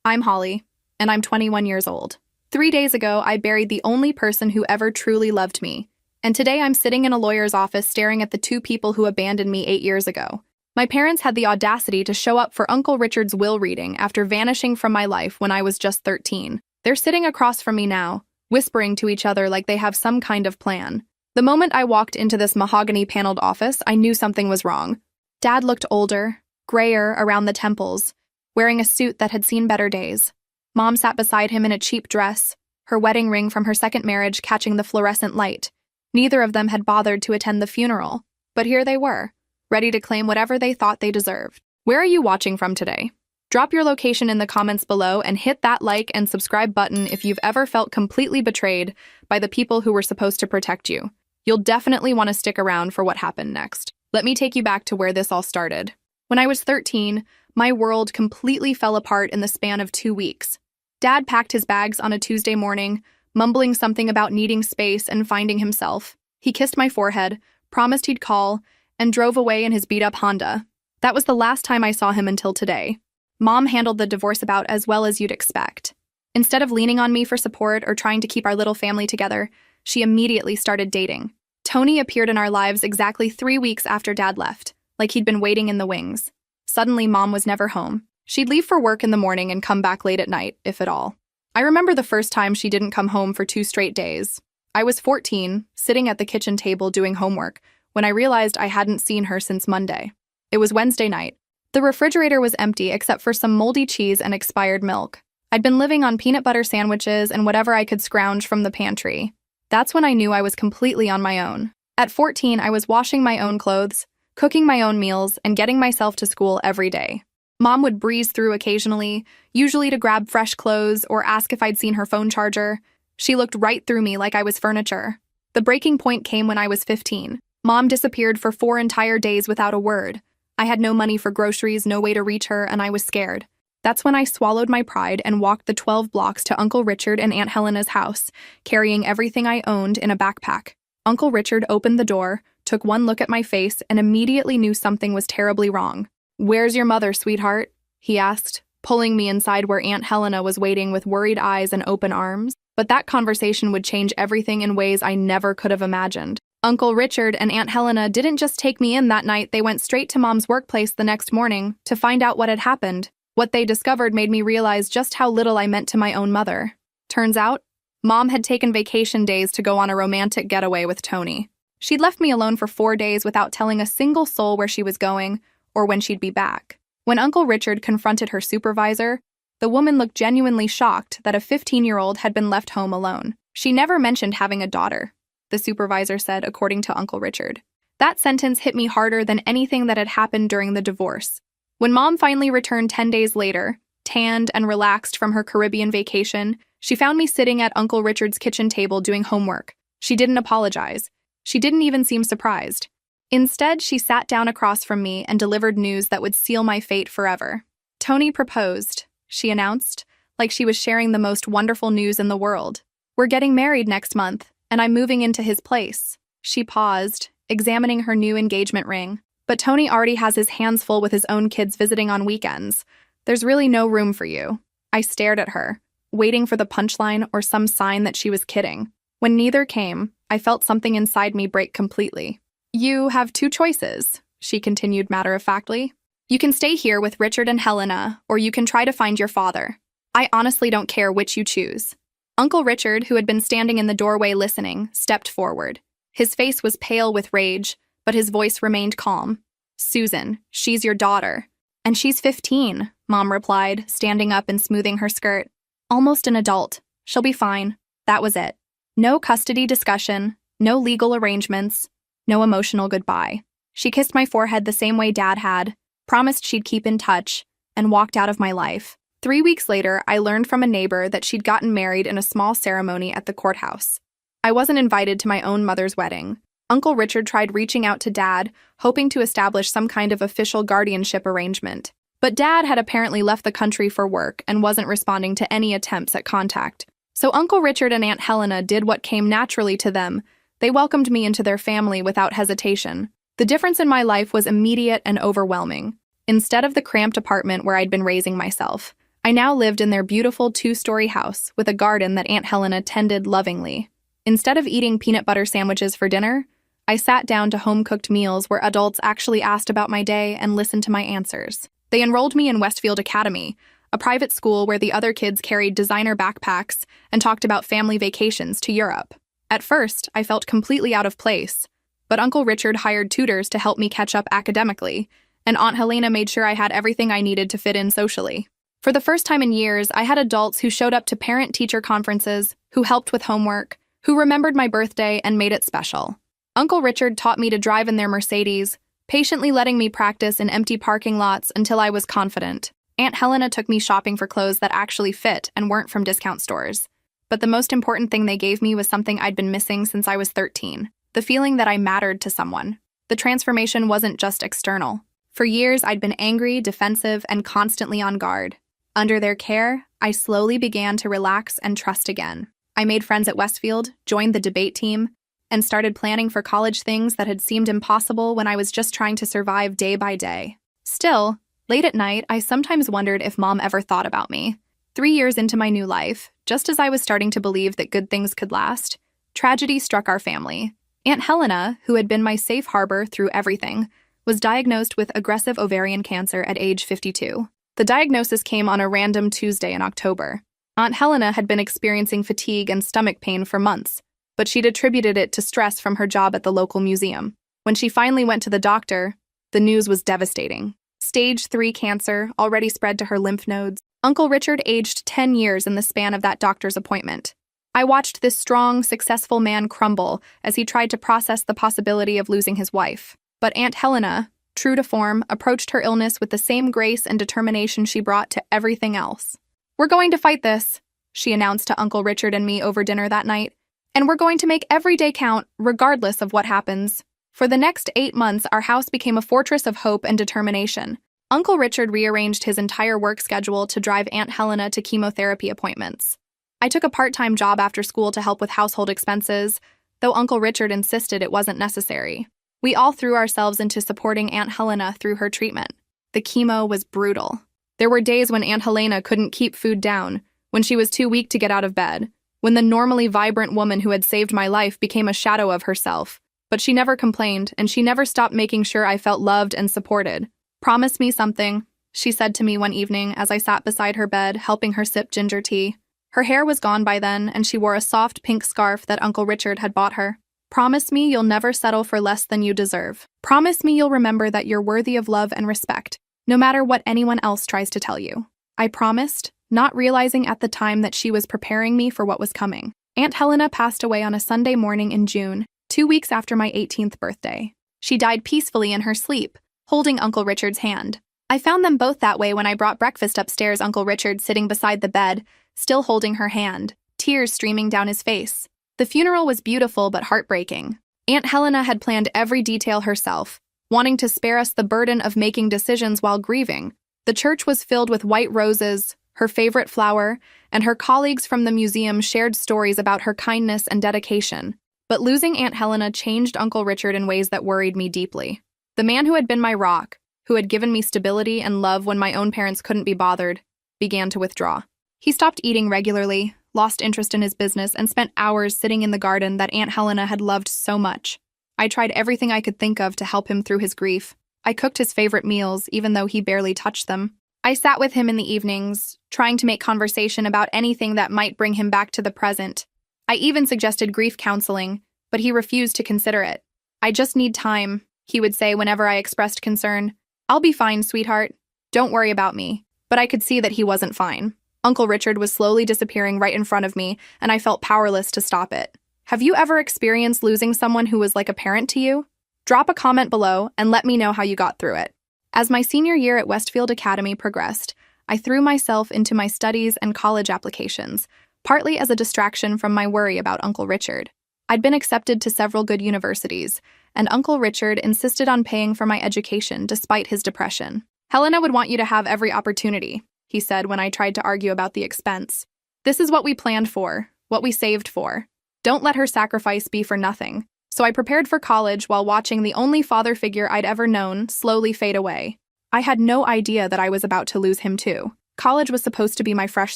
I'm Holly, and I'm 21 years old. 3 days ago, I buried the only person who ever truly loved me, and today I'm sitting in a lawyer's office staring at the two people who abandoned me 8 years ago. My parents had the audacity to show up for Uncle Richard's will reading after vanishing from my life when I was just 13. They're sitting across from me now, whispering to each other like they have some kind of plan. The moment I walked into this mahogany-paneled office, I knew something was wrong. Dad looked older, grayer around the temples, wearing a suit that had seen better days. Mom sat beside him in a cheap dress, her wedding ring from her second marriage catching the fluorescent light. Neither of them had bothered to attend the funeral, but here they were, ready to claim whatever they thought they deserved. Where are you watching from today? Drop your location in the comments below and hit that like and subscribe button if you've ever felt completely betrayed by the people who were supposed to protect you. You'll definitely want to stick around for what happened next. Let me take you back to where this all started. When I was 13, my world completely fell apart in the span of 2 weeks. Dad packed his bags on a Tuesday morning, mumbling something about needing space and finding himself. He kissed my forehead, promised he'd call, and drove away in his beat-up Honda. That was the last time I saw him until today. Mom handled the divorce about as well as you'd expect. Instead of leaning on me for support or trying to keep our little family together, she immediately started dating. Tony appeared in our lives exactly 3 weeks after Dad left, like he'd been waiting in the wings. Suddenly, Mom was never home. She'd leave for work in the morning and come back late at night, if at all. I remember the first time she didn't come home for 2 straight days. I was 14, sitting at the kitchen table doing homework, when I realized I hadn't seen her since Monday. It was Wednesday night. The refrigerator was empty except for some moldy cheese and expired milk. I'd been living on peanut butter sandwiches and whatever I could scrounge from the pantry. That's when I knew I was completely on my own. At 14, I was washing my own clothes, cooking my own meals, and getting myself to school every day. Mom would breeze through occasionally, usually to grab fresh clothes or ask if I'd seen her phone charger. She looked right through me like I was furniture. The breaking point came when I was 15. Mom disappeared for 4 entire days without a word. I had no money for groceries, no way to reach her, and I was scared. That's when I swallowed my pride and walked the 12 blocks to Uncle Richard and Aunt Helena's house, carrying everything I owned in a backpack. Uncle Richard opened the door, took one look at my face, and immediately knew something was terribly wrong. "Where's your mother, sweetheart?" he asked, pulling me inside where Aunt Helena was waiting with worried eyes and open arms. But that conversation would change everything in ways I never could have imagined. Uncle Richard and Aunt Helena didn't just take me in that night, they went straight to Mom's workplace the next morning to find out what had happened. What they discovered made me realize just how little I meant to my own mother. Turns out, Mom had taken vacation days to go on a romantic getaway with Tony. She'd left me alone for 4 days without telling a single soul where she was going or when she'd be back. When Uncle Richard confronted her supervisor, the woman looked genuinely shocked that a 15-year-old had been left home alone. She never mentioned having a daughter, the supervisor said, according to Uncle Richard. That sentence hit me harder than anything that had happened during the divorce. When Mom finally returned 10 days later, tanned and relaxed from her Caribbean vacation, she found me sitting at Uncle Richard's kitchen table doing homework. She didn't apologize. She didn't even seem surprised. Instead, she sat down across from me and delivered news that would seal my fate forever. "Tony proposed," she announced, like she was sharing the most wonderful news in the world. "We're getting married next month, and I'm moving into his place." She paused, examining her new engagement ring. "But Tony already has his hands full with his own kids visiting on weekends. There's really no room for you." I stared at her, waiting for the punchline or some sign that she was kidding. When neither came, I felt something inside me break completely. "You have 2 choices," she continued matter-of-factly. "You can stay here with Richard and Helena, or you can try to find your father. I honestly don't care which you choose." Uncle Richard, who had been standing in the doorway listening, stepped forward. His face was pale with rage, but his voice remained calm. "Susan, she's your daughter." "And she's 15, Mom replied, standing up and smoothing her skirt. "Almost an adult. She'll be fine." That was it. No custody discussion, no legal arrangements, no emotional goodbye. She kissed my forehead the same way Dad had, promised she'd keep in touch, and walked out of my life. 3 weeks later, I learned from a neighbor that she'd gotten married in a small ceremony at the courthouse. I wasn't invited to my own mother's wedding. Uncle Richard tried reaching out to Dad, hoping to establish some kind of official guardianship arrangement. But Dad had apparently left the country for work and wasn't responding to any attempts at contact. So Uncle Richard and Aunt Helena did what came naturally to them. They welcomed me into their family without hesitation. The difference in my life was immediate and overwhelming. Instead of the cramped apartment where I'd been raising myself, I now lived in their beautiful two-story house with a garden that Aunt Helena tended lovingly. Instead of eating peanut butter sandwiches for dinner, I sat down to home-cooked meals where adults actually asked about my day and listened to my answers. They enrolled me in Westfield Academy, a private school where the other kids carried designer backpacks and talked about family vacations to Europe. At first, I felt completely out of place, but Uncle Richard hired tutors to help me catch up academically, and Aunt Helena made sure I had everything I needed to fit in socially. For the first time in years, I had adults who showed up to parent-teacher conferences, who helped with homework, who remembered my birthday and made it special. Uncle Richard taught me to drive in their Mercedes, patiently letting me practice in empty parking lots until I was confident. Aunt Helena took me shopping for clothes that actually fit and weren't from discount stores. But the most important thing they gave me was something I'd been missing since I was 13, the feeling that I mattered to someone. The transformation wasn't just external. For years, I'd been angry, defensive, and constantly on guard. Under their care, I slowly began to relax and trust again. I made friends at Westfield, joined the debate team, and started planning for college things that had seemed impossible when I was just trying to survive day by day. Still, late at night, I sometimes wondered if Mom ever thought about me. 3 years into my new life, just as I was starting to believe that good things could last, tragedy struck our family. Aunt Helena, who had been my safe harbor through everything, was diagnosed with aggressive ovarian cancer at age 52. The diagnosis came on a random Tuesday in October. Aunt Helena had been experiencing fatigue and stomach pain for months, but she'd attributed it to stress from her job at the local museum. When she finally went to the doctor, the news was devastating. Stage 3 cancer already spread to her lymph nodes. Uncle Richard aged 10 years in the span of that doctor's appointment. I watched this strong, successful man crumble as he tried to process the possibility of losing his wife. But Aunt Helena, true to form, approached her illness with the same grace and determination she brought to everything else. "We're going to fight this," she announced to Uncle Richard and me over dinner that night. "And we're going to make every day count, regardless of what happens." For the next 8 months, our house became a fortress of hope and determination. Uncle Richard rearranged his entire work schedule to drive Aunt Helena to chemotherapy appointments. I took a part-time job after school to help with household expenses, though Uncle Richard insisted it wasn't necessary. We all threw ourselves into supporting Aunt Helena through her treatment. The chemo was brutal. There were days when Aunt Helena couldn't keep food down, when she was too weak to get out of bed, when the normally vibrant woman who had saved my life became a shadow of herself. But she never complained, and she never stopped making sure I felt loved and supported. "Promise me something," she said to me one evening as I sat beside her bed, helping her sip ginger tea. Her hair was gone by then, and she wore a soft pink scarf that Uncle Richard had bought her. "Promise me you'll never settle for less than you deserve. Promise me you'll remember that you're worthy of love and respect, no matter what anyone else tries to tell you." I promised, not realizing at the time that she was preparing me for what was coming. Aunt Helena passed away on a Sunday morning in June, 2 weeks after my 18th birthday. She died peacefully in her sleep, holding Uncle Richard's hand. I found them both that way when I brought breakfast upstairs, Uncle Richard sitting beside the bed, still holding her hand, tears streaming down his face. The funeral was beautiful but heartbreaking. Aunt Helena had planned every detail herself, wanting to spare us the burden of making decisions while grieving. The church was filled with white roses, her favorite flower, and her colleagues from the museum shared stories about her kindness and dedication. But losing Aunt Helena changed Uncle Richard in ways that worried me deeply. The man who had been my rock, who had given me stability and love when my own parents couldn't be bothered, began to withdraw. He stopped eating regularly, lost interest in his business, and spent hours sitting in the garden that Aunt Helena had loved so much. I tried everything I could think of to help him through his grief. I cooked his favorite meals, even though he barely touched them. I sat with him in the evenings, trying to make conversation about anything that might bring him back to the present. I even suggested grief counseling, but he refused to consider it. "I just need time," he would say whenever I expressed concern. "I'll be fine, sweetheart. Don't worry about me." But I could see that he wasn't fine. Uncle Richard was slowly disappearing right in front of me, and I felt powerless to stop it. Have you ever experienced losing someone who was like a parent to you? Drop a comment below and let me know how you got through it. As my senior year at Westfield Academy progressed, I threw myself into my studies and college applications, partly as a distraction from my worry about Uncle Richard. I'd been accepted to several good universities, and Uncle Richard insisted on paying for my education despite his depression. "Helena would want you to have every opportunity," he said when I tried to argue about the expense. "This is what we planned for, what we saved for. Don't let her sacrifice be for nothing." So I prepared for college while watching the only father figure I'd ever known slowly fade away. I had no idea that I was about to lose him too. College was supposed to be my fresh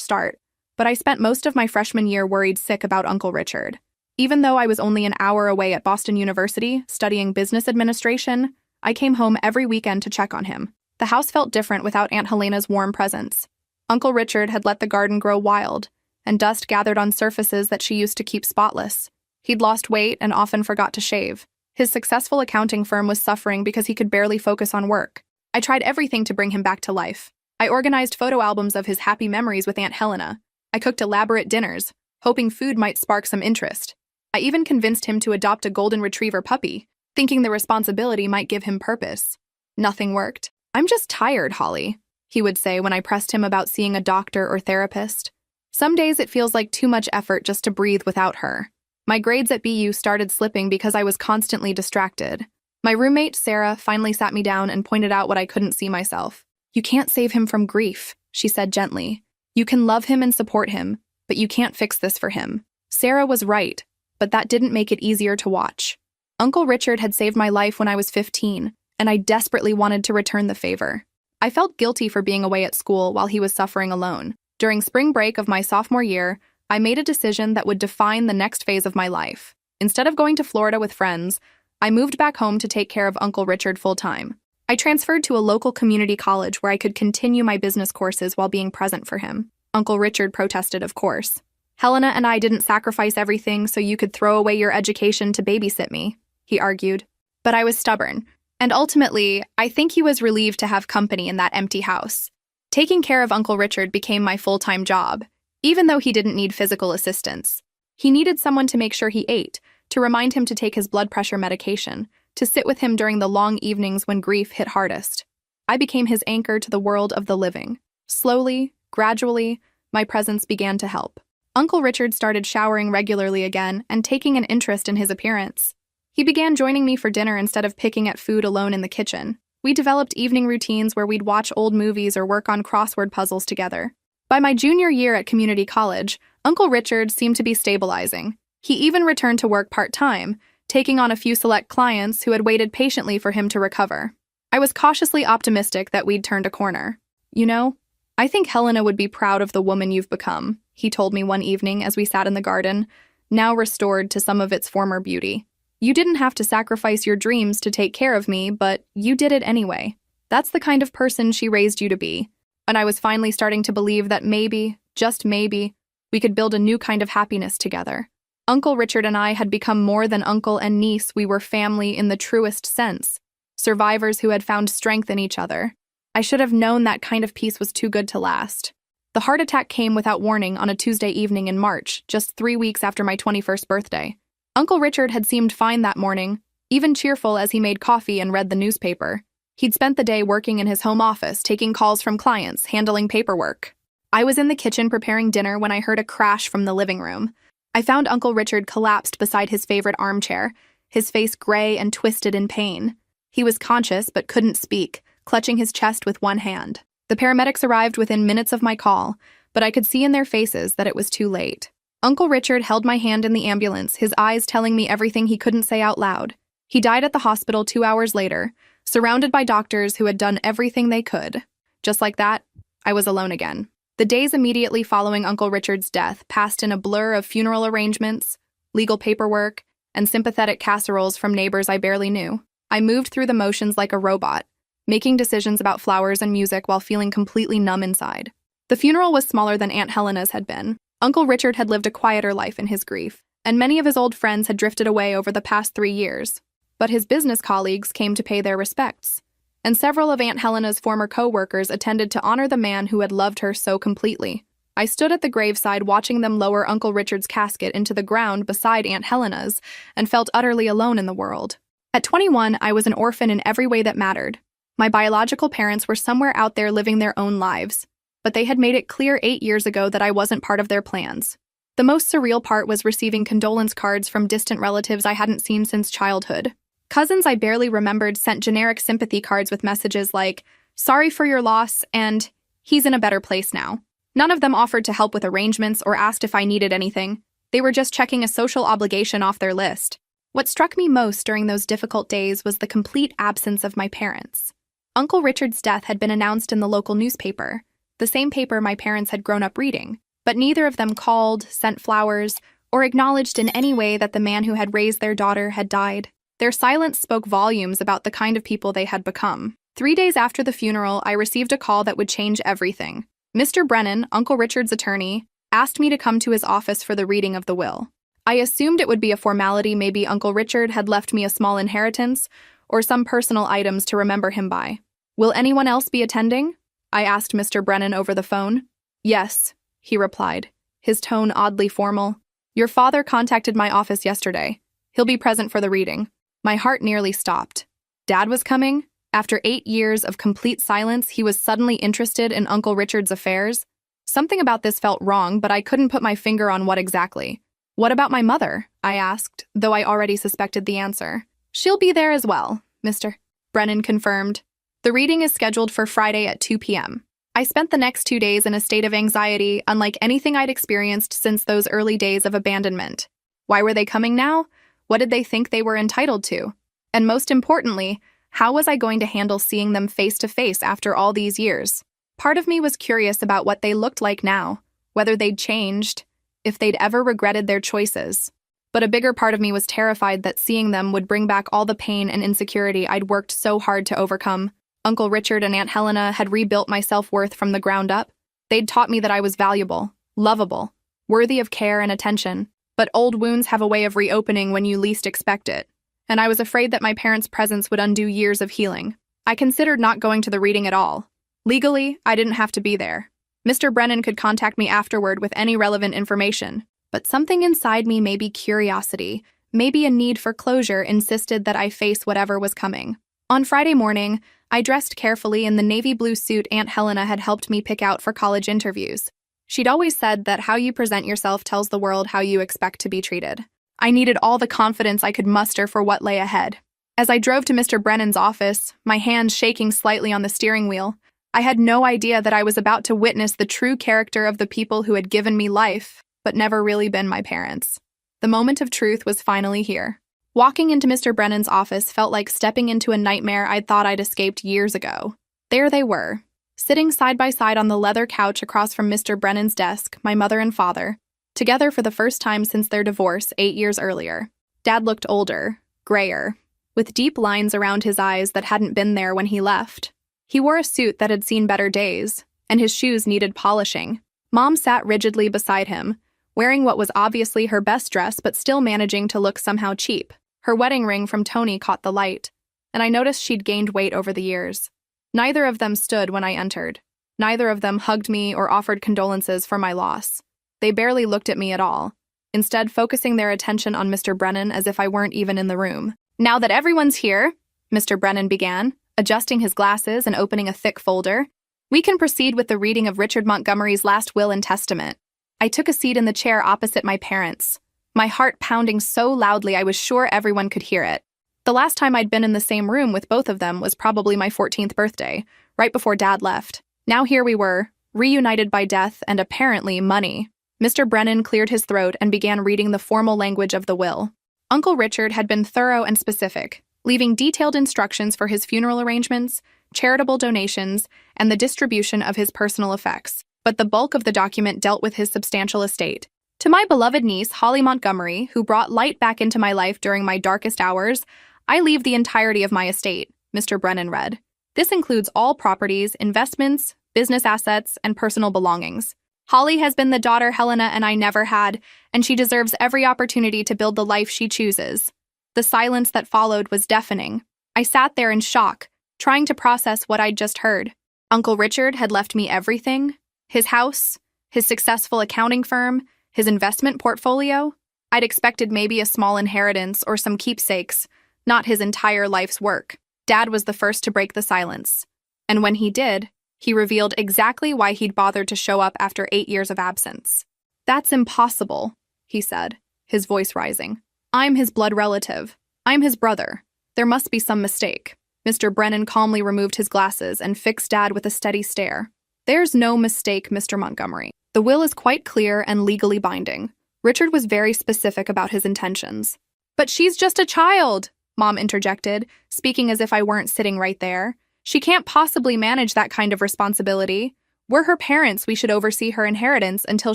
start, but I spent most of my freshman year worried sick about Uncle Richard. Even though I was only an hour away at Boston University studying business administration, I came home every weekend to check on him. The house felt different without Aunt Helena's warm presence. Uncle Richard had let the garden grow wild, and dust gathered on surfaces that she used to keep spotless. He'd lost weight and often forgot to shave. His successful accounting firm was suffering because he could barely focus on work. I tried everything to bring him back to life. I organized photo albums of his happy memories with Aunt Helena. I cooked elaborate dinners, hoping food might spark some interest. I even convinced him to adopt a golden retriever puppy, thinking the responsibility might give him purpose. Nothing worked. "I'm just tired, Holly," he would say when I pressed him about seeing a doctor or therapist. "Some days it feels like too much effort just to breathe without her." My grades at BU started slipping because I was constantly distracted. My roommate, Sarah, finally sat me down and pointed out what I couldn't see myself. "You can't save him from grief," she said gently. "You can love him and support him, but you can't fix this for him." Sarah was right, but that didn't make it easier to watch. Uncle Richard had saved my life when I was 15, and I desperately wanted to return the favor. I felt guilty for being away at school while he was suffering alone. During spring break of my sophomore year, I made a decision that would define the next phase of my life. Instead of going to Florida with friends, I moved back home to take care of Uncle Richard full-time. I transferred to a local community college where I could continue my business courses while being present for him. Uncle Richard protested, of course. "Helena and I didn't sacrifice everything so you could throw away your education to babysit me," he argued. But I was stubborn, and ultimately, I think he was relieved to have company in that empty house. Taking care of Uncle Richard became my full-time job, even though he didn't need physical assistance. He needed someone to make sure he ate, to remind him to take his blood pressure medication, to sit with him during the long evenings when grief hit hardest. I became his anchor to the world of the living. Slowly, gradually, my presence began to help. Uncle Richard started showering regularly again and taking an interest in his appearance. He began joining me for dinner instead of picking at food alone in the kitchen. We developed evening routines where we'd watch old movies or work on crossword puzzles together. By my junior year at community college, Uncle Richard seemed to be stabilizing. He even returned to work part-time, taking on a few select clients who had waited patiently for him to recover. I was cautiously optimistic that we'd turned a corner. "You know, I think Helena would be proud of the woman you've become," he told me one evening as we sat in the garden, now restored to some of its former beauty. "You didn't have to sacrifice your dreams to take care of me, but you did it anyway. That's the kind of person she raised you to be." And I was finally starting to believe that maybe, just maybe, we could build a new kind of happiness together. Uncle Richard and I had become more than uncle and niece. We were family in the truest sense, survivors who had found strength in each other. I should have known that kind of peace was too good to last. The heart attack came without warning on a Tuesday evening in March, just 3 weeks after my 21st birthday. Uncle Richard had seemed fine that morning, even cheerful as he made coffee and read the newspaper. He'd spent the day working in his home office, taking calls from clients, handling paperwork. I was in the kitchen preparing dinner when I heard a crash from the living room. I found Uncle Richard collapsed beside his favorite armchair, his face gray and twisted in pain. He was conscious but couldn't speak, clutching his chest with one hand. The paramedics arrived within minutes of my call, but I could see in their faces that it was too late. Uncle Richard held my hand in the ambulance, his eyes telling me everything he couldn't say out loud. He died at the hospital 2 hours later, surrounded by doctors who had done everything they could. Just like that, I was alone again. The days immediately following Uncle Richard's death passed in a blur of funeral arrangements, legal paperwork, and sympathetic casseroles from neighbors I barely knew. I moved through the motions like a robot, making decisions about flowers and music while feeling completely numb inside. The funeral was smaller than Aunt Helena's had been. Uncle Richard had lived a quieter life in his grief, and many of his old friends had drifted away over the past 3 years. But his business colleagues came to pay their respects, and several of Aunt Helena's former co-workers attended to honor the man who had loved her so completely. I stood at the graveside watching them lower Uncle Richard's casket into the ground beside Aunt Helena's and felt utterly alone in the world. At 21, I was an orphan in every way that mattered. My biological parents were somewhere out there living their own lives, but they had made it clear 8 years ago that I wasn't part of their plans. The most surreal part was receiving condolence cards from distant relatives I hadn't seen since childhood. Cousins I barely remembered sent generic sympathy cards with messages like, "Sorry for your loss," and "He's in a better place now." None of them offered to help with arrangements or asked if I needed anything. They were just checking a social obligation off their list. What struck me most during those difficult days was the complete absence of my parents. Uncle Richard's death had been announced in the local newspaper, the same paper my parents had grown up reading, but neither of them called, sent flowers, or acknowledged in any way that the man who had raised their daughter had died. Their silence spoke volumes about the kind of people they had become. 3 days after the funeral, I received a call that would change everything. Mr. Brennan, Uncle Richard's attorney, asked me to come to his office for the reading of the will. I assumed it would be a formality. Maybe Uncle Richard had left me a small inheritance or some personal items to remember him by. "Will anyone else be attending?" I asked Mr. Brennan over the phone. "Yes," he replied, his tone oddly formal. "Your father contacted my office yesterday. He'll be present for the reading." My heart nearly stopped. Dad was coming? After 8 years of complete silence, he was suddenly interested in Uncle Richard's affairs? Something about this felt wrong, but I couldn't put my finger on what exactly. "What about my mother?" I asked, though I already suspected the answer. "She'll be there as well," Mr. Brennan confirmed. "The reading is scheduled for Friday at 2 p.m. I spent the next 2 days in a state of anxiety, unlike anything I'd experienced since those early days of abandonment. Why were they coming now? What did they think they were entitled to? And most importantly, how was I going to handle seeing them face to face after all these years? Part of me was curious about what they looked like now, whether they'd changed, if they'd ever regretted their choices. But a bigger part of me was terrified that seeing them would bring back all the pain and insecurity I'd worked so hard to overcome. Uncle Richard and Aunt Helena had rebuilt my self-worth from the ground up. They'd taught me that I was valuable, lovable, worthy of care and attention. But old wounds have a way of reopening when you least expect it, and I was afraid that my parents' presence would undo years of healing. I considered not going to the reading at all. Legally, I didn't have to be there. Mr. Brennan could contact me afterward with any relevant information, but something inside me, maybe curiosity, maybe a need for closure, insisted that I face whatever was coming. On Friday morning, I dressed carefully in the navy blue suit Aunt Helena had helped me pick out for college interviews. She'd always said that how you present yourself tells the world how you expect to be treated. I needed all the confidence I could muster for what lay ahead. As I drove to Mr. Brennan's office, my hands shaking slightly on the steering wheel, I had no idea that I was about to witness the true character of the people who had given me life, but never really been my parents. The moment of truth was finally here. Walking into Mr. Brennan's office felt like stepping into a nightmare I'd thought I'd escaped years ago. There they were, sitting side by side on the leather couch across from Mr. Brennan's desk, my mother and father, together for the first time since their divorce 8 years earlier. Dad looked older, grayer, with deep lines around his eyes that hadn't been there when he left. He wore a suit that had seen better days, and his shoes needed polishing. Mom sat rigidly beside him, wearing what was obviously her best dress but still managing to look somehow cheap. Her wedding ring from Tony caught the light, and I noticed she'd gained weight over the years. Neither of them stood when I entered. Neither of them hugged me or offered condolences for my loss. They barely looked at me at all, instead focusing their attention on Mr. Brennan as if I weren't even in the room. "Now that everyone's here," Mr. Brennan began, adjusting his glasses and opening a thick folder, "we can proceed with the reading of Richard Montgomery's last will and testament." I took a seat in the chair opposite my parents, my heart pounding so loudly I was sure everyone could hear it. The last time I'd been in the same room with both of them was probably my 14th birthday, right before Dad left. Now here we were, reunited by death and apparently money. Mr. Brennan cleared his throat and began reading the formal language of the will. Uncle Richard had been thorough and specific, leaving detailed instructions for his funeral arrangements, charitable donations, and the distribution of his personal effects. But the bulk of the document dealt with his substantial estate. "To my beloved niece, Holly Montgomery, who brought light back into my life during my darkest hours, I leave the entirety of my estate," Mr. Brennan read. "This includes all properties, investments, business assets, and personal belongings. Holly has been the daughter Helena and I never had, and she deserves every opportunity to build the life she chooses." The silence that followed was deafening. I sat there in shock, trying to process what I'd just heard. Uncle Richard had left me everything? His house, his successful accounting firm, his investment portfolio? I'd expected maybe a small inheritance or some keepsakes, not his entire life's work. Dad was the first to break the silence. And when he did, he revealed exactly why he'd bothered to show up after 8 years of absence. "That's impossible," he said, his voice rising. "I'm his blood relative. I'm his brother. There must be some mistake." Mr. Brennan calmly removed his glasses and fixed Dad with a steady stare. "There's no mistake, Mr. Montgomery. The will is quite clear and legally binding. Richard was very specific about his intentions." "But she's just a child," Mom interjected, speaking as if I weren't sitting right there. "She can't possibly manage that kind of responsibility. We're her parents, we should oversee her inheritance until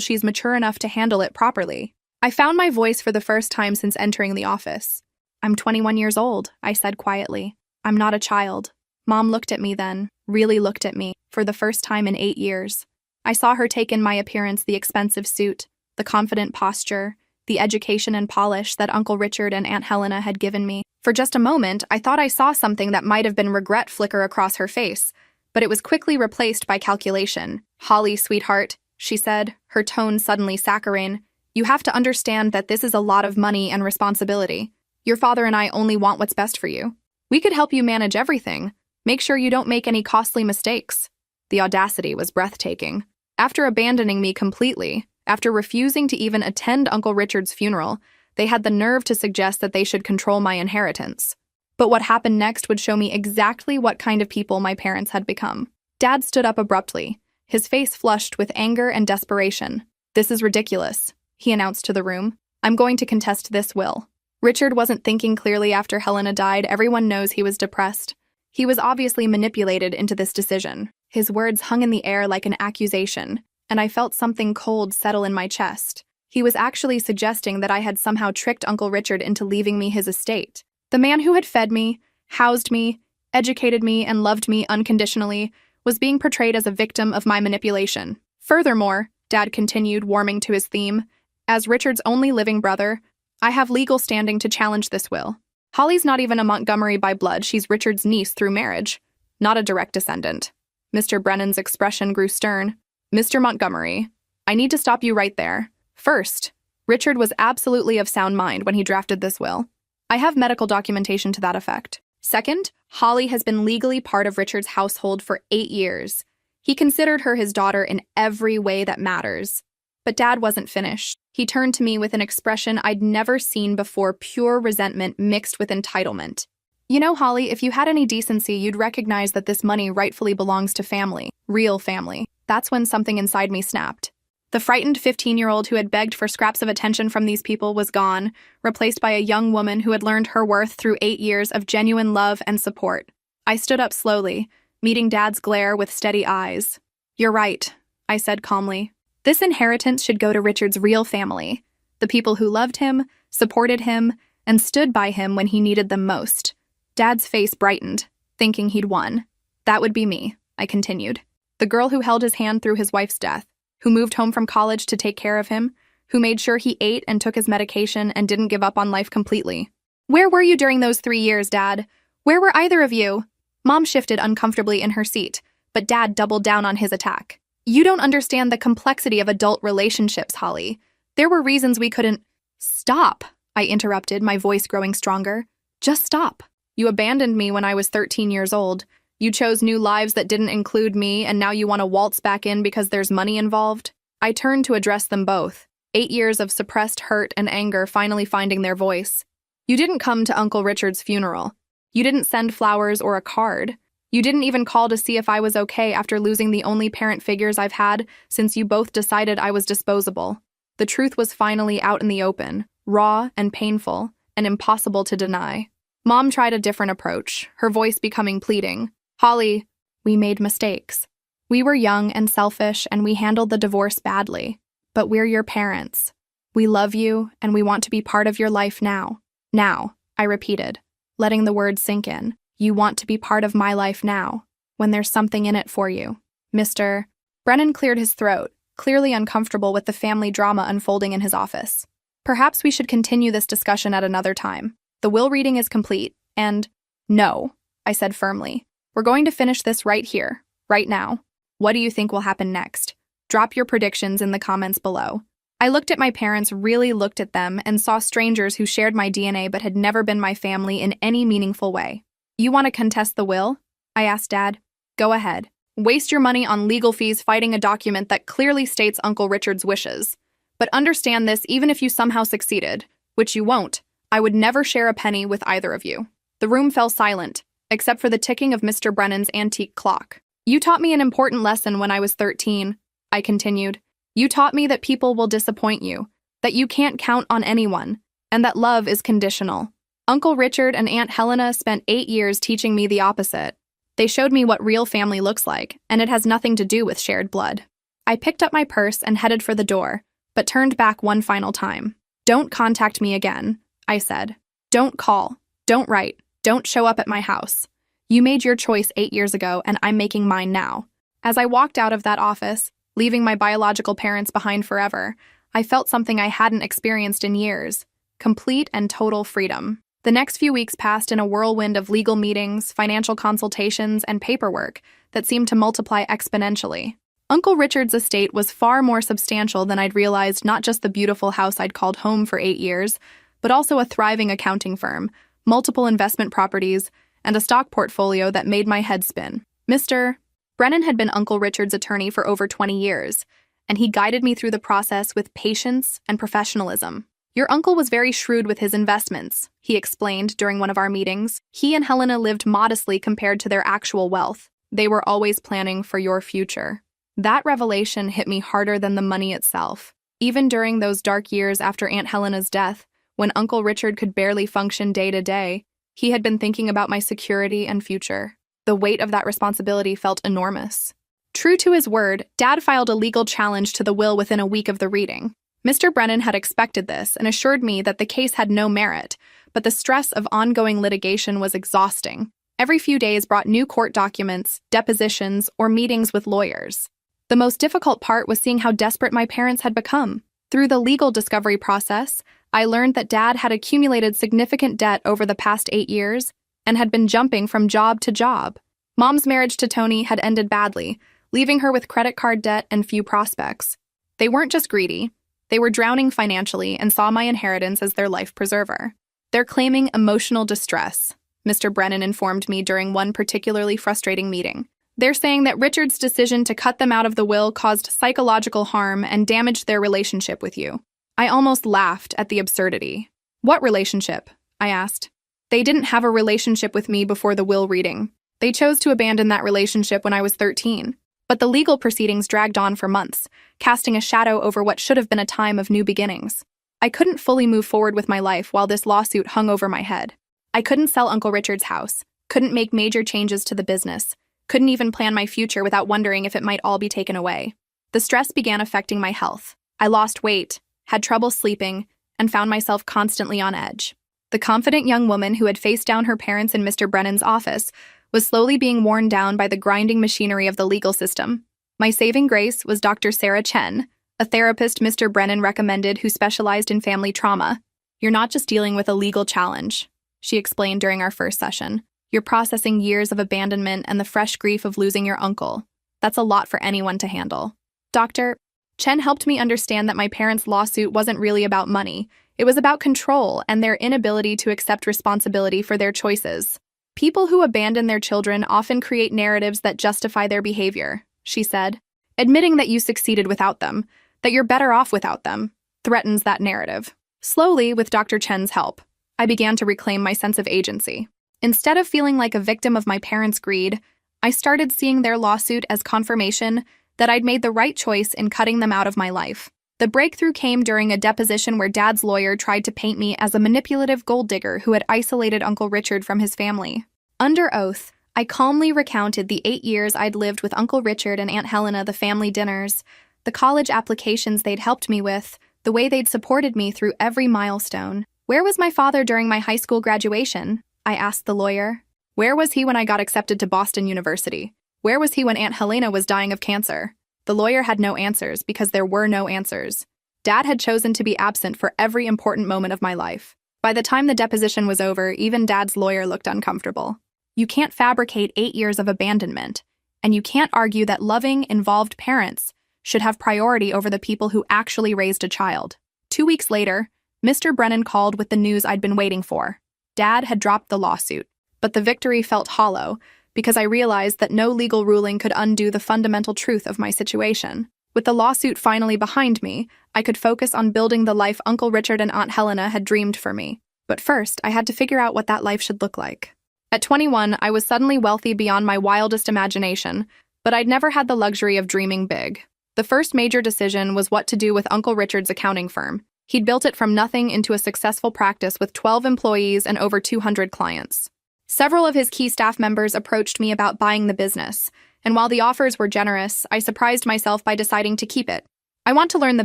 she's mature enough to handle it properly. I found my voice for the first time since entering the office. I'm 21 years old, I said quietly. I'm not a child. Mom looked at me then, really looked at me, for the first time in 8 years. I saw her take in my appearance, the expensive suit, the confident posture, the education and polish that Uncle Richard and Aunt Helena had given me. For just a moment, I thought I saw something that might have been regret flicker across her face, but it was quickly replaced by calculation. Holly, sweetheart, she said, her tone suddenly saccharine, you have to understand that this is a lot of money and responsibility. Your father and I only want what's best for you. We could help you manage everything. Make sure you don't make any costly mistakes. The audacity was breathtaking. After abandoning me completely, after refusing to even attend Uncle Richard's funeral, they had the nerve to suggest that they should control my inheritance. But what happened next would show me exactly what kind of people my parents had become. Dad stood up abruptly, his face flushed with anger and desperation. This is ridiculous, he announced to the room. I'm going to contest this will. Richard wasn't thinking clearly after Helena died. Everyone knows he was depressed. He was obviously manipulated into this decision. His words hung in the air like an accusation, and I felt something cold settle in my chest. He was actually suggesting that I had somehow tricked Uncle Richard into leaving me his estate. The man who had fed me, housed me, educated me, and loved me unconditionally was being portrayed as a victim of my manipulation. Furthermore, Dad continued, warming to his theme, as Richard's only living brother, I have legal standing to challenge this will. Holly's not even a Montgomery by blood, she's Richard's niece through marriage, not a direct descendant. Mr. Brennan's expression grew stern. Mr. Montgomery, I need to stop you right there. First, Richard was absolutely of sound mind when he drafted this will. I have medical documentation to that effect. Second, Holly has been legally part of Richard's household for 8 years. He considered her his daughter in every way that matters. But Dad wasn't finished. He turned to me with an expression I'd never seen before, pure resentment mixed with entitlement. You know, Holly, if you had any decency, you'd recognize that this money rightfully belongs to family, real family. That's when something inside me snapped. The frightened 15-year-old who had begged for scraps of attention from these people was gone, replaced by a young woman who had learned her worth through 8 years of genuine love and support. I stood up slowly, meeting Dad's glare with steady eyes. You're right, I said calmly. This inheritance should go to Richard's real family, the people who loved him, supported him, and stood by him when he needed them most. Dad's face brightened, thinking he'd won. That would be me, I continued. The girl who held his hand through his wife's death, who moved home from college to take care of him, who made sure he ate and took his medication and didn't give up on life completely. Where were you during those 3 years, Dad? Where were either of you? Mom shifted uncomfortably in her seat, but Dad doubled down on his attack. You don't understand the complexity of adult relationships, Holly. There were reasons we couldn't— Stop, I interrupted, my voice growing stronger. Just stop. You abandoned me when I was 13 years old. You chose new lives that didn't include me, and now you want to waltz back in because there's money involved? I turned to address them both, 8 years of suppressed hurt and anger finally finding their voice. You didn't come to Uncle Richard's funeral. You didn't send flowers or a card. You didn't even call to see if I was okay after losing the only parent figures I've had since you both decided I was disposable. The truth was finally out in the open, raw and painful, and impossible to deny. Mom tried a different approach, her voice becoming pleading. Holly, we made mistakes. We were young and selfish, and we handled the divorce badly. But we're your parents. We love you, and we want to be part of your life now. Now, I repeated, letting the words sink in. You want to be part of my life now, when there's something in it for you. Mr. Brennan cleared his throat, clearly uncomfortable with the family drama unfolding in his office. Perhaps we should continue this discussion at another time. The will reading is complete, and— No, I said firmly. We're going to finish this right here, right now. What do you think will happen next? Drop your predictions in the comments below. I looked at my parents, really looked at them, and saw strangers who shared my DNA but had never been my family in any meaningful way. You want to contest the will? I asked Dad. Go ahead. Waste your money on legal fees fighting a document that clearly states Uncle Richard's wishes. But understand this, even if you somehow succeeded, which you won't, I would never share a penny with either of you. The room fell silent, except for the ticking of Mr. Brennan's antique clock. You taught me an important lesson when I was 13, I continued. You taught me that people will disappoint you, that you can't count on anyone, and that love is conditional. Uncle Richard and Aunt Helena spent 8 years teaching me the opposite. They showed me what real family looks like, and it has nothing to do with shared blood. I picked up my purse and headed for the door, but turned back one final time. "Don't contact me again," I said. "Don't call. Don't write. Don't show up at my house. You made your choice 8 years ago, and I'm making mine now." As I walked out of that office, leaving my biological parents behind forever, I felt something I hadn't experienced in years: complete and total freedom. The next few weeks passed in a whirlwind of legal meetings, financial consultations, and paperwork that seemed to multiply exponentially. Uncle Richard's estate was far more substantial than I'd realized, not just the beautiful house I'd called home for 8 years, but also a thriving accounting firm, multiple investment properties, and a stock portfolio that made my head spin. Mr. Brennan had been Uncle Richard's attorney for over 20 years, and he guided me through the process with patience and professionalism. "Your uncle was very shrewd with his investments," he explained during one of our meetings. "He and Helena lived modestly compared to their actual wealth. They were always planning for your future." That revelation hit me harder than the money itself. Even during those dark years after Aunt Helena's death, when Uncle Richard could barely function day to day, he had been thinking about my security and future. The weight of that responsibility felt enormous. True to his word, Dad filed a legal challenge to the will within a week of the reading. Mr. Brennan had expected this and assured me that the case had no merit, but the stress of ongoing litigation was exhausting. Every few days brought new court documents, depositions, or meetings with lawyers. The most difficult part was seeing how desperate my parents had become. Through the legal discovery process, I learned that Dad had accumulated significant debt over the past 8 years and had been jumping from job to job. Mom's marriage to Tony had ended badly, leaving her with credit card debt and few prospects. They weren't just greedy. They were drowning financially and saw my inheritance as their life preserver. "They're claiming emotional distress," Mr. Brennan informed me during one particularly frustrating meeting. "They're saying that Richard's decision to cut them out of the will caused psychological harm and damaged their relationship with you." I almost laughed at the absurdity. "What relationship?" I asked. "They didn't have a relationship with me before the will reading. They chose to abandon that relationship when I was 13. But the legal proceedings dragged on for months, casting a shadow over what should have been a time of new beginnings. I couldn't fully move forward with my life while this lawsuit hung over my head. I couldn't sell Uncle Richard's house, couldn't make major changes to the business, couldn't even plan my future without wondering if it might all be taken away. The stress began affecting my health. I lost weight, had trouble sleeping, and found myself constantly on edge. The confident young woman who had faced down her parents in Mr. Brennan's office was slowly being worn down by the grinding machinery of the legal system. My saving grace was Dr. Sarah Chen, a therapist Mr. Brennan recommended who specialized in family trauma. "You're not just dealing with a legal challenge," she explained during our first session. "You're processing years of abandonment and the fresh grief of losing your uncle. That's a lot for anyone to handle." Dr. Chen helped me understand that my parents' lawsuit wasn't really about money. It was about control and their inability to accept responsibility for their choices. "People who abandon their children often create narratives that justify their behavior," she said. "Admitting that you succeeded without them, that you're better off without them, threatens that narrative." Slowly, with Dr. Chen's help, I began to reclaim my sense of agency. Instead of feeling like a victim of my parents' greed, I started seeing their lawsuit as confirmation that I'd made the right choice in cutting them out of my life. The breakthrough came during a deposition where Dad's lawyer tried to paint me as a manipulative gold digger who had isolated Uncle Richard from his family. Under oath, I calmly recounted the 8 years I'd lived with Uncle Richard and Aunt Helena, the family dinners, the college applications they'd helped me with, the way they'd supported me through every milestone. "Where was my father during my high school graduation?" I asked the lawyer. "Where was he when I got accepted to Boston University? Where was he when Aunt Helena was dying of cancer?" The lawyer had no answers because there were no answers. Dad had chosen to be absent for every important moment of my life. By the time the deposition was over, even Dad's lawyer looked uncomfortable. You can't fabricate 8 years of abandonment, and you can't argue that loving, involved parents should have priority over the people who actually raised a child. 2 weeks later, Mr. Brennan called with the news I'd been waiting for. Dad had dropped the lawsuit, but the victory felt hollow because I realized that no legal ruling could undo the fundamental truth of my situation. With the lawsuit finally behind me, I could focus on building the life Uncle Richard and Aunt Helena had dreamed for me. But first, I had to figure out what that life should look like. At 21, I was suddenly wealthy beyond my wildest imagination, but I'd never had the luxury of dreaming big. The first major decision was what to do with Uncle Richard's accounting firm. He'd built it from nothing into a successful practice with 12 employees and over 200 clients. Several of his key staff members approached me about buying the business, and while the offers were generous, I surprised myself by deciding to keep it. "I want to learn the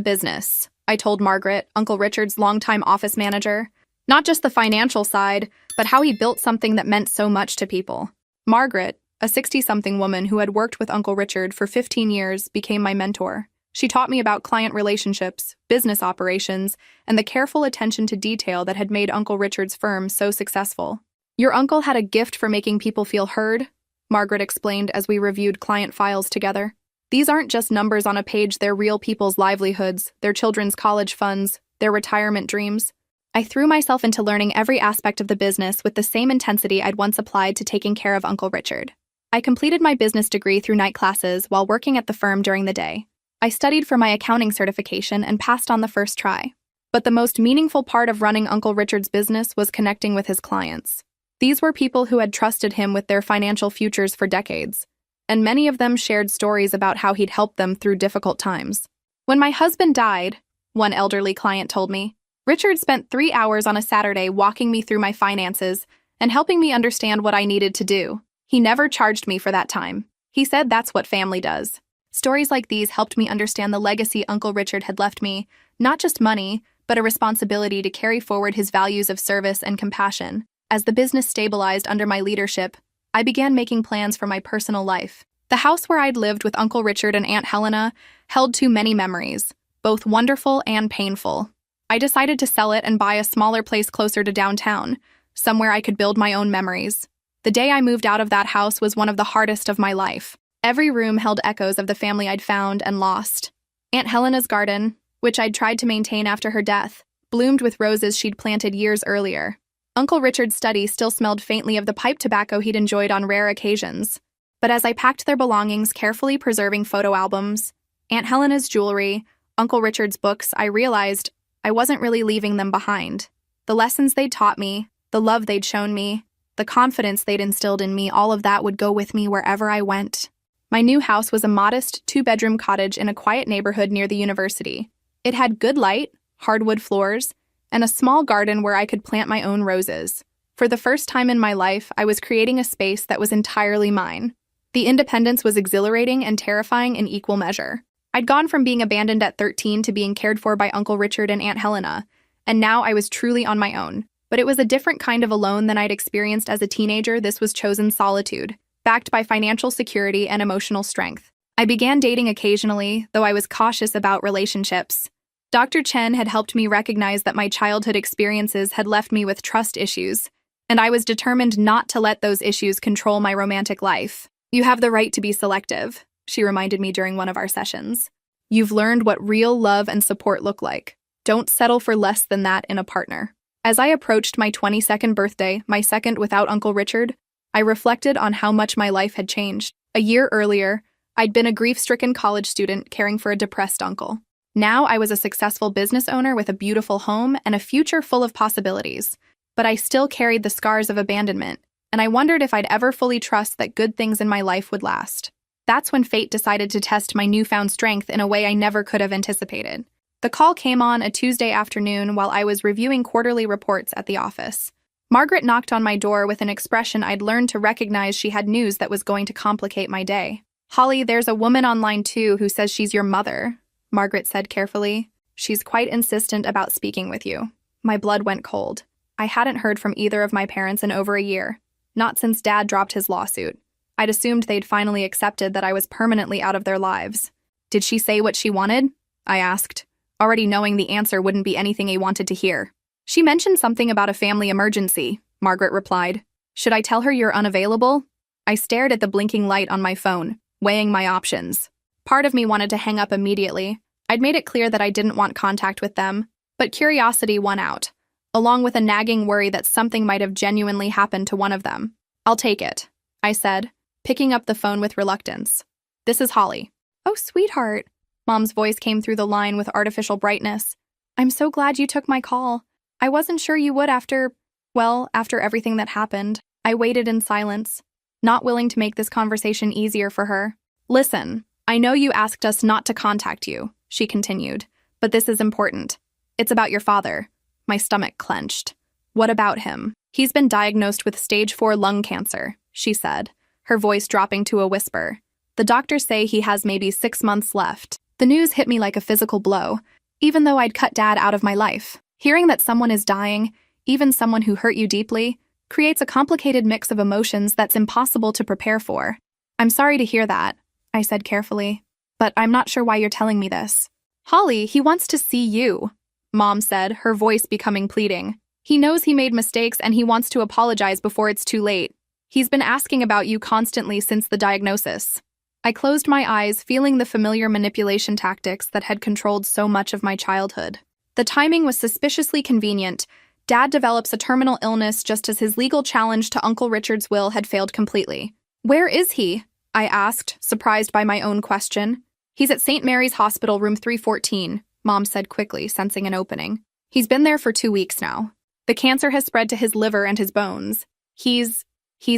business," I told Margaret, Uncle Richard's longtime office manager. Not just the financial side, but how he built something that meant so much to people. Margaret, a 60-something woman who had worked with Uncle Richard for 15 years, became my mentor. She taught me about client relationships, business operations, and the careful attention to detail that had made Uncle Richard's firm so successful. "Your uncle had a gift for making people feel heard," Margaret explained as we reviewed client files together. "These aren't just numbers on a page, they're real people's livelihoods, their children's college funds, their retirement dreams." I threw myself into learning every aspect of the business with the same intensity I'd once applied to taking care of Uncle Richard. I completed my business degree through night classes while working at the firm during the day. I studied for my accounting certification and passed on the first try. But the most meaningful part of running Uncle Richard's business was connecting with his clients. These were people who had trusted him with their financial futures for decades, and many of them shared stories about how he'd helped them through difficult times. "When my husband died," one elderly client told me, "Richard spent 3 hours on a Saturday walking me through my finances and helping me understand what I needed to do. He never charged me for that time. He said that's what family does." Stories like these helped me understand the legacy Uncle Richard had left me, not just money, but a responsibility to carry forward his values of service and compassion. As the business stabilized under my leadership, I began making plans for my personal life. The house where I'd lived with Uncle Richard and Aunt Helena held too many memories, both wonderful and painful. I decided to sell it and buy a smaller place closer to downtown, somewhere I could build my own memories. The day I moved out of that house was one of the hardest of my life. Every room held echoes of the family I'd found and lost. Aunt Helena's garden, which I'd tried to maintain after her death, bloomed with roses she'd planted years earlier. Uncle Richard's study still smelled faintly of the pipe tobacco he'd enjoyed on rare occasions. But as I packed their belongings, carefully preserving photo albums, Aunt Helena's jewelry, Uncle Richard's books, I realized I wasn't really leaving them behind. The lessons they'd taught me, the love they'd shown me, the confidence they'd instilled in me, all of that would go with me wherever I went. My new house was a modest 2-bedroom cottage in a quiet neighborhood near the university. It had good light, hardwood floors, and a small garden where I could plant my own roses. For the first time in my life, I was creating a space that was entirely mine. The independence was exhilarating and terrifying in equal measure. I'd gone from being abandoned at 13 to being cared for by Uncle Richard and Aunt Helena, and now I was truly on my own. But it was a different kind of alone than I'd experienced as a teenager. This was chosen solitude, backed by financial security and emotional strength. I began dating occasionally, though I was cautious about relationships. Dr. Chen had helped me recognize that my childhood experiences had left me with trust issues, and I was determined not to let those issues control my romantic life. "You have the right to be selective," she reminded me during one of our sessions. "You've learned what real love and support look like. Don't settle for less than that in a partner." As I approached my 22nd birthday, my second without Uncle Richard, I reflected on how much my life had changed. A year earlier, I'd been a grief-stricken college student caring for a depressed uncle. Now I was a successful business owner with a beautiful home and a future full of possibilities. But I still carried the scars of abandonment, and I wondered if I'd ever fully trust that good things in my life would last. That's when fate decided to test my newfound strength in a way I never could have anticipated. The call came on a Tuesday afternoon while I was reviewing quarterly reports at the office. Margaret knocked on my door with an expression I'd learned to recognize she had news that was going to complicate my day. "Holly, there's a woman on line 2 who says she's your mother," Margaret said carefully. "She's quite insistent about speaking with you." My blood went cold. I hadn't heard from either of my parents in over a year, not since Dad dropped his lawsuit. I'd assumed they'd finally accepted that I was permanently out of their lives. "Did she say what she wanted?" I asked, already knowing the answer wouldn't be anything I wanted to hear. "She mentioned something about a family emergency," Margaret replied. "Should I tell her you're unavailable?" I stared at the blinking light on my phone, weighing my options. Part of me wanted to hang up immediately. I'd made it clear that I didn't want contact with them, but curiosity won out, along with a nagging worry that something might have genuinely happened to one of them. "I'll take it," I said, picking up the phone with reluctance. "This is Holly." "Oh, sweetheart," Mom's voice came through the line with artificial brightness. "I'm so glad you took my call. I wasn't sure you would after everything that happened." I waited in silence, not willing to make this conversation easier for her. "Listen, I know you asked us not to contact you," she continued, "but this is important. It's about your father." My stomach clenched. "What about him?" He's been diagnosed with stage 4 lung cancer, she said, her voice dropping to a whisper. The doctors say he has maybe 6 months left. The news hit me like a physical blow, even though I'd cut Dad out of my life. Hearing that someone is dying, even someone who hurt you deeply, creates a complicated mix of emotions that's impossible to prepare for. I'm sorry to hear that, I said carefully, but I'm not sure why you're telling me this. Holly, he wants to see you, Mom said, her voice becoming pleading. He knows he made mistakes and he wants to apologize before it's too late. He's been asking about you constantly since the diagnosis. I closed my eyes, feeling the familiar manipulation tactics that had controlled so much of my childhood. The timing was suspiciously convenient. Dad develops a terminal illness just as his legal challenge to Uncle Richard's will had failed completely. Where is he? I asked, surprised by my own question. He's at St. Mary's Hospital, room 314, Mom said quickly, sensing an opening. He's been there for 2 weeks now. The cancer has spread to his liver and his bones. He's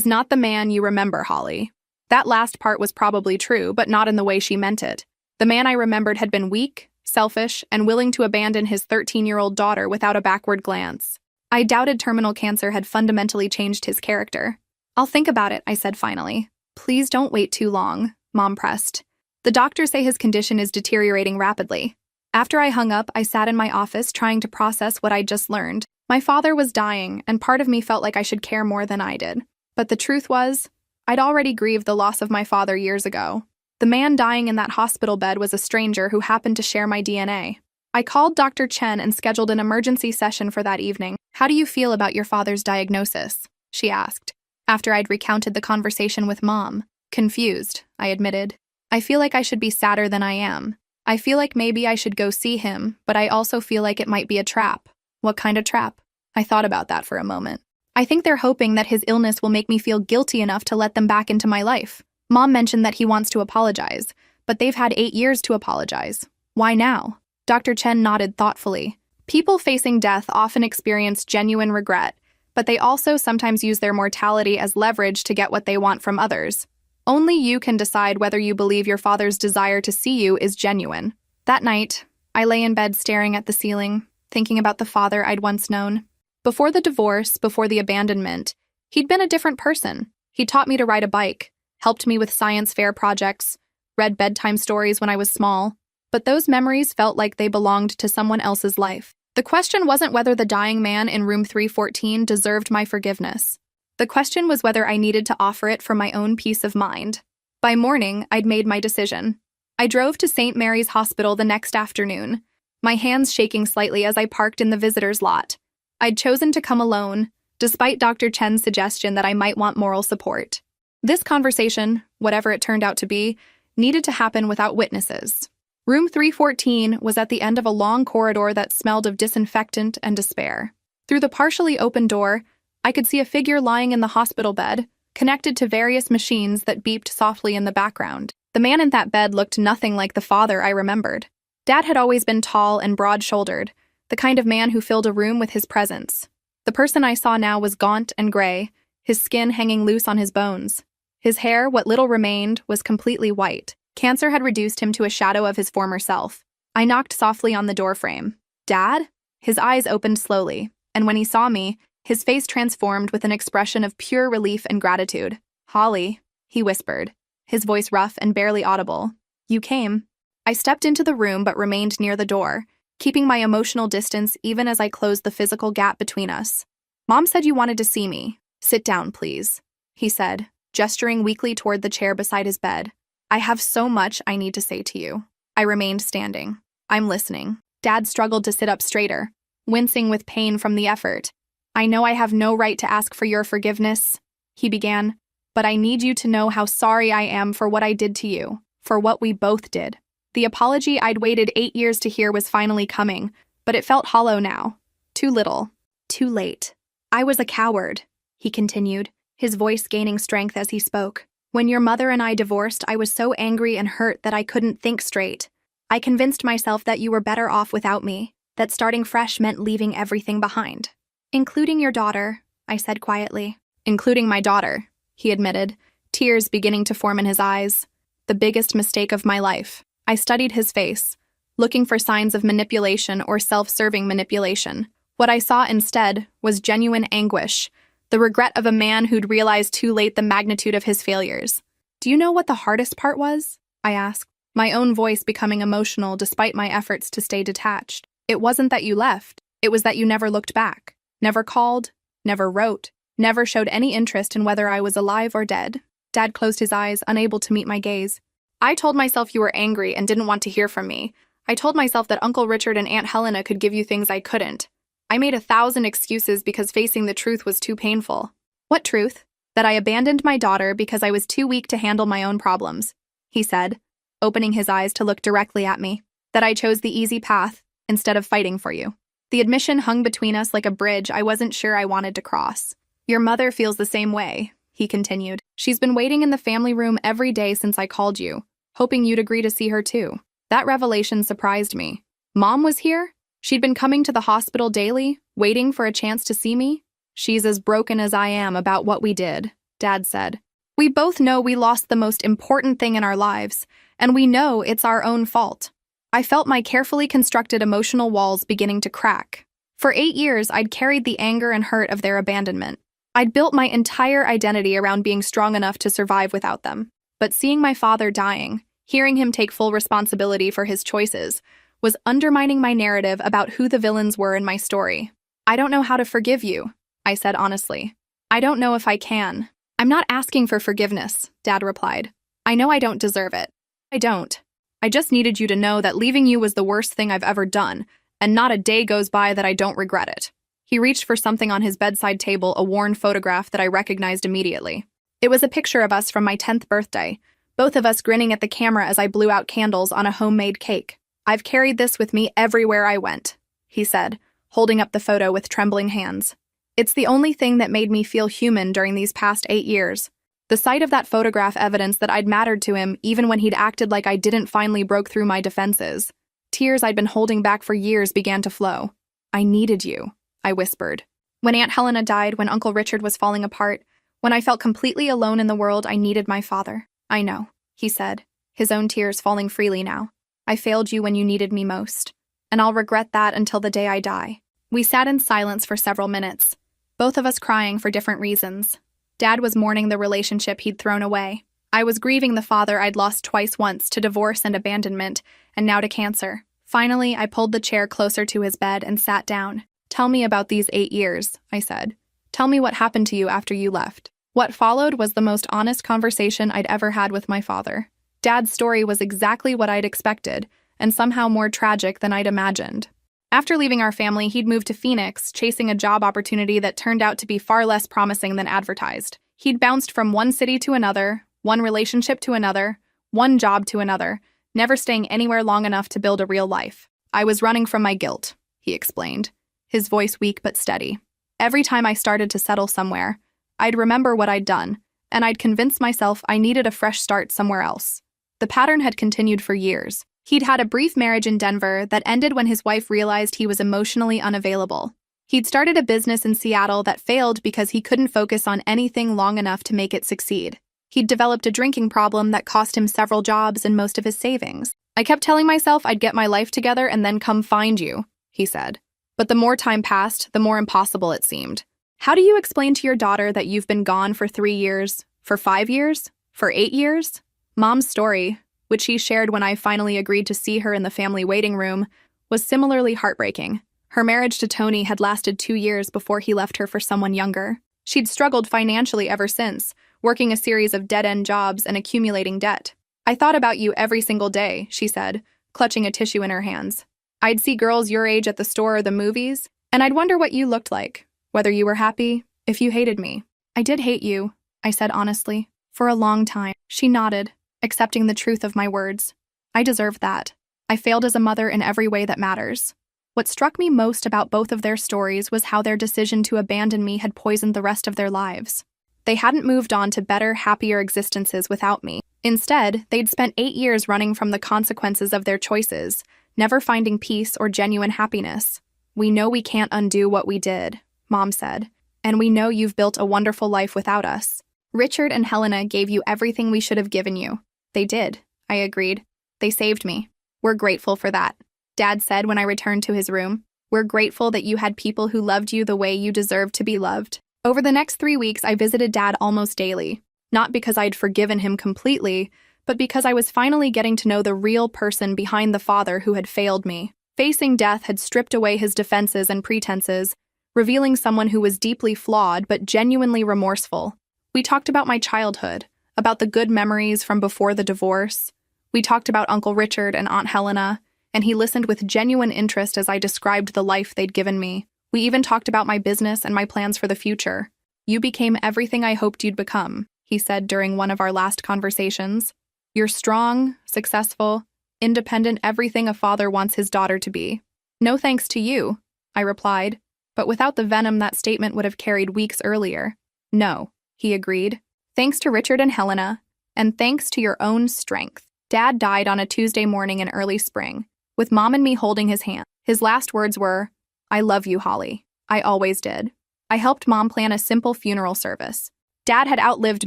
not the man you remember, Holly. That last part was probably true, but not in the way she meant it. The man I remembered had been weak, selfish, and willing to abandon his 13-year-old daughter without a backward glance. I doubted terminal cancer had fundamentally changed his character. I'll think about it, I said finally. Please don't wait too long, Mom pressed. The doctors say his condition is deteriorating rapidly. After I hung up, I sat in my office trying to process what I'd just learned. My father was dying, and part of me felt like I should care more than I did. But the truth was, I'd already grieved the loss of my father years ago. The man dying in that hospital bed was a stranger who happened to share my DNA. I called Dr. Chen and scheduled an emergency session for that evening. How do you feel about your father's diagnosis? She asked, after I'd recounted the conversation with Mom. Confused, I admitted. I feel like I should be sadder than I am. I feel like maybe I should go see him, but I also feel like it might be a trap. What kind of trap? I thought about that for a moment. I think they're hoping that his illness will make me feel guilty enough to let them back into my life. Mom mentioned that he wants to apologize, but they've had 8 years to apologize. Why now? Dr. Chen nodded thoughtfully. People facing death often experience genuine regret, but they also sometimes use their mortality as leverage to get what they want from others. Only you can decide whether you believe your father's desire to see you is genuine. That night, I lay in bed staring at the ceiling, thinking about the father I'd once known. Before the divorce, before the abandonment, he'd been a different person. He taught me to ride a bike, helped me with science fair projects, read bedtime stories when I was small, but those memories felt like they belonged to someone else's life. The question wasn't whether the dying man in room 314 deserved my forgiveness. The question was whether I needed to offer it for my own peace of mind. By morning, I'd made my decision. I drove to St. Mary's Hospital the next afternoon, my hands shaking slightly as I parked in the visitor's lot. I'd chosen to come alone, despite Dr. Chen's suggestion that I might want moral support. This conversation, whatever it turned out to be, needed to happen without witnesses. Room 314 was at the end of a long corridor that smelled of disinfectant and despair. Through the partially open door, I could see a figure lying in the hospital bed, connected to various machines that beeped softly in the background. The man in that bed looked nothing like the father I remembered. Dad had always been tall and broad-shouldered, the kind of man who filled a room with his presence. The person I saw now was gaunt and gray, his skin hanging loose on his bones. His hair, what little remained, was completely white. Cancer had reduced him to a shadow of his former self. I knocked softly on the doorframe. Dad? His eyes opened slowly, and when he saw me, his face transformed with an expression of pure relief and gratitude. Holly, he whispered, his voice rough and barely audible. You came. I stepped into the room but remained near the door, keeping my emotional distance even as I closed the physical gap between us. Mom said you wanted to see me. Sit down, please, he said, gesturing weakly toward the chair beside his bed. I have so much I need to say to you. I remained standing. I'm listening. Dad struggled to sit up straighter, wincing with pain from the effort. I know I have no right to ask for your forgiveness, he began, but I need you to know how sorry I am for what I did to you, for what we both did. The apology I'd waited 8 years to hear was finally coming, but it felt hollow now. Too little. Too late. I was a coward, he continued, his voice gaining strength as he spoke. When your mother and I divorced, I was so angry and hurt that I couldn't think straight. I convinced myself that you were better off without me, that starting fresh meant leaving everything behind. Including your daughter, I said quietly. Including my daughter, he admitted, tears beginning to form in his eyes. The biggest mistake of my life. I studied his face, looking for signs of manipulation or self-serving manipulation. What I saw instead was genuine anguish, The regret of a man who'd realized too late the magnitude of his failures. "Do you know what the hardest part was?" I asked, my own voice becoming emotional despite my efforts to stay detached. "It wasn't that you left. It was that you never looked back. Never called, never wrote, never showed any interest in whether I was alive or dead." Dad closed his eyes, unable to meet my gaze. "I told myself you were angry and didn't want to hear from me. I told myself that Uncle Richard and Aunt Helena could give you things I couldn't. I made 1,000 excuses because facing the truth was too painful." "What truth?" "That I abandoned my daughter because I was too weak to handle my own problems," he said, opening his eyes to look directly at me. "That I chose the easy path instead of fighting for you." The admission hung between us like a bridge I wasn't sure I wanted to cross. "Your mother feels the same way," he continued. "She's been waiting in the family room every day since I called you, hoping you'd agree to see her too." That revelation surprised me. Mom was here? She'd been coming to the hospital daily, waiting for a chance to see me? "She's as broken as I am about what we did," Dad said. "We both know we lost the most important thing in our lives, and we know it's our own fault." I felt my carefully constructed emotional walls beginning to crack. For 8 years, I'd carried the anger and hurt of their abandonment. I'd built my entire identity around being strong enough to survive without them. But seeing my father dying, hearing him take full responsibility for his choices, was undermining my narrative about who the villains were in my story. "I don't know how to forgive you," I said honestly. "I don't know if I can." "I'm not asking for forgiveness," Dad replied. "I know I don't deserve it. I don't. I just needed you to know that leaving you was the worst thing I've ever done, and not a day goes by that I don't regret it." He reached for something on his bedside table, a worn photograph that I recognized immediately. It was a picture of us from my 10th birthday, both of us grinning at the camera as I blew out candles on a homemade cake. "I've carried this with me everywhere I went," he said, holding up the photo with trembling hands. "It's the only thing that made me feel human during these past 8 years. The sight of that photograph evidenced that I'd mattered to him even when he'd acted like I didn't finally broke through my defenses. Tears I'd been holding back for years began to flow. "I needed you," I whispered. "When Aunt Helena died, when Uncle Richard was falling apart, when I felt completely alone in the world, I needed my father." "I know," he said, his own tears falling freely now. "I failed you when you needed me most, and I'll regret that until the day I die." We sat in silence for several minutes, both of us crying for different reasons. Dad was mourning the relationship he'd thrown away. I was grieving the father I'd lost twice, once to divorce and abandonment, and now to cancer. Finally, I pulled the chair closer to his bed and sat down. "Tell me about these 8 years, I said. "Tell me what happened to you after you left." What followed was the most honest conversation I'd ever had with my father. Dad's story was exactly what I'd expected, and somehow more tragic than I'd imagined. After leaving our family, he'd moved to Phoenix, chasing a job opportunity that turned out to be far less promising than advertised. He'd bounced from one city to another, one relationship to another, one job to another, never staying anywhere long enough to build a real life. "I was running from my guilt," he explained, his voice weak but steady. "Every time I started to settle somewhere, I'd remember what I'd done, and I'd convince myself I needed a fresh start somewhere else." The pattern had continued for years. He'd had a brief marriage in Denver that ended when his wife realized he was emotionally unavailable. He'd started a business in Seattle that failed because he couldn't focus on anything long enough to make it succeed. He'd developed a drinking problem that cost him several jobs and most of his savings. "I kept telling myself I'd get my life together and then come find you," he said. "But the more time passed, the more impossible it seemed." "How do you explain to your daughter that you've been gone for 3 years, for 5 years, for 8 years? Mom's story, which she shared when I finally agreed to see her in the family waiting room, was similarly heartbreaking. Her marriage to Tony had lasted 2 years before he left her for someone younger. She'd struggled financially ever since, working a series of dead-end jobs and accumulating debt. "I thought about you every single day," she said, clutching a tissue in her hands. "I'd see girls your age at the store or the movies, and I'd wonder what you looked like, whether you were happy, if you hated me." "I did hate you," I said honestly, "for a long time." She nodded, accepting the truth of my words. "I deserved that. I failed as a mother in every way that matters." What struck me most about both of their stories was how their decision to abandon me had poisoned the rest of their lives. They hadn't moved on to better, happier existences without me. Instead, they'd spent 8 years running from the consequences of their choices, never finding peace or genuine happiness. "We know we can't undo what we did," Mom said, "and we know you've built a wonderful life without us. Richard and Helena gave you everything we should have given you." "They did," I agreed. "They saved me. We're grateful for that," Dad said when I returned to his room. "We're grateful that you had people who loved you the way you deserved to be loved." Over the next 3 weeks, I visited Dad almost daily, not because I'd forgiven him completely, but because I was finally getting to know the real person behind the father who had failed me. Facing death had stripped away his defenses and pretenses, revealing someone who was deeply flawed but genuinely remorseful. We talked about my childhood, about the good memories from before the divorce. We talked about Uncle Richard and Aunt Helena, and he listened with genuine interest as I described the life they'd given me. We even talked about my business and my plans for the future. "You became everything I hoped you'd become," he said during one of our last conversations. "You're strong, successful, independent, everything a father wants his daughter to be." "No thanks to you," I replied, but without the venom that statement would have carried weeks earlier. "No," he agreed. "Thanks to Richard and Helena, and thanks to your own strength." Dad died on a Tuesday morning in early spring, with Mom and me holding his hand. His last words were, "I love you, Holly. I always did." I helped Mom plan a simple funeral service. Dad had outlived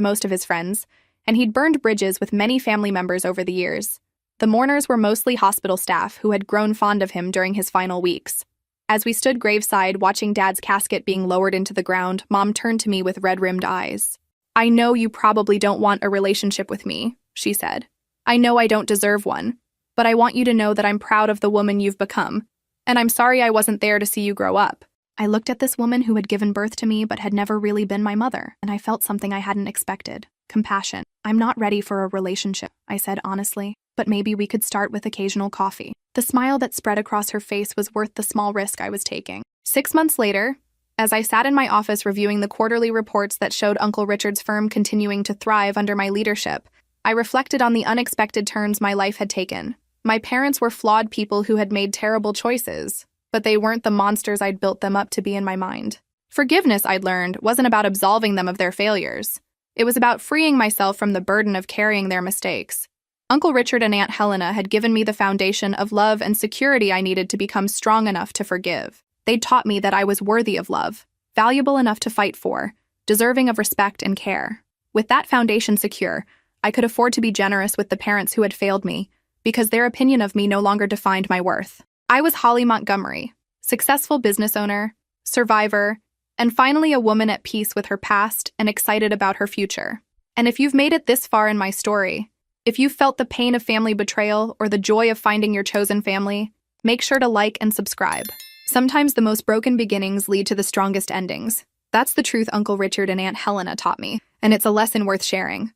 most of his friends, and he'd burned bridges with many family members over the years. The mourners were mostly hospital staff who had grown fond of him during his final weeks. As we stood graveside watching Dad's casket being lowered into the ground, Mom turned to me with red-rimmed eyes. "I know you probably don't want a relationship with me," she said. "I know I don't deserve one, but I want you to know that I'm proud of the woman you've become, and I'm sorry I wasn't there to see you grow up." I looked at this woman who had given birth to me but had never really been my mother, and I felt something I hadn't expected. Compassion. "I'm not ready for a relationship," I said honestly, "but maybe we could start with occasional coffee." The smile that spread across her face was worth the small risk I was taking. 6 months later, as I sat in my office reviewing the quarterly reports that showed Uncle Richard's firm continuing to thrive under my leadership, I reflected on the unexpected turns my life had taken. My parents were flawed people who had made terrible choices, but they weren't the monsters I'd built them up to be in my mind. Forgiveness, I'd learned, wasn't about absolving them of their failures. It was about freeing myself from the burden of carrying their mistakes. Uncle Richard and Aunt Helena had given me the foundation of love and security I needed to become strong enough to forgive. They'd taught me that I was worthy of love, valuable enough to fight for, deserving of respect and care. With that foundation secure, I could afford to be generous with the parents who had failed me, because their opinion of me no longer defined my worth. I was Holly Montgomery, successful business owner, survivor, and finally a woman at peace with her past and excited about her future. And if you've made it this far in my story, if you've felt the pain of family betrayal or the joy of finding your chosen family, make sure to like and subscribe. Sometimes the most broken beginnings lead to the strongest endings. That's the truth Uncle Richard and Aunt Helena taught me, and it's a lesson worth sharing.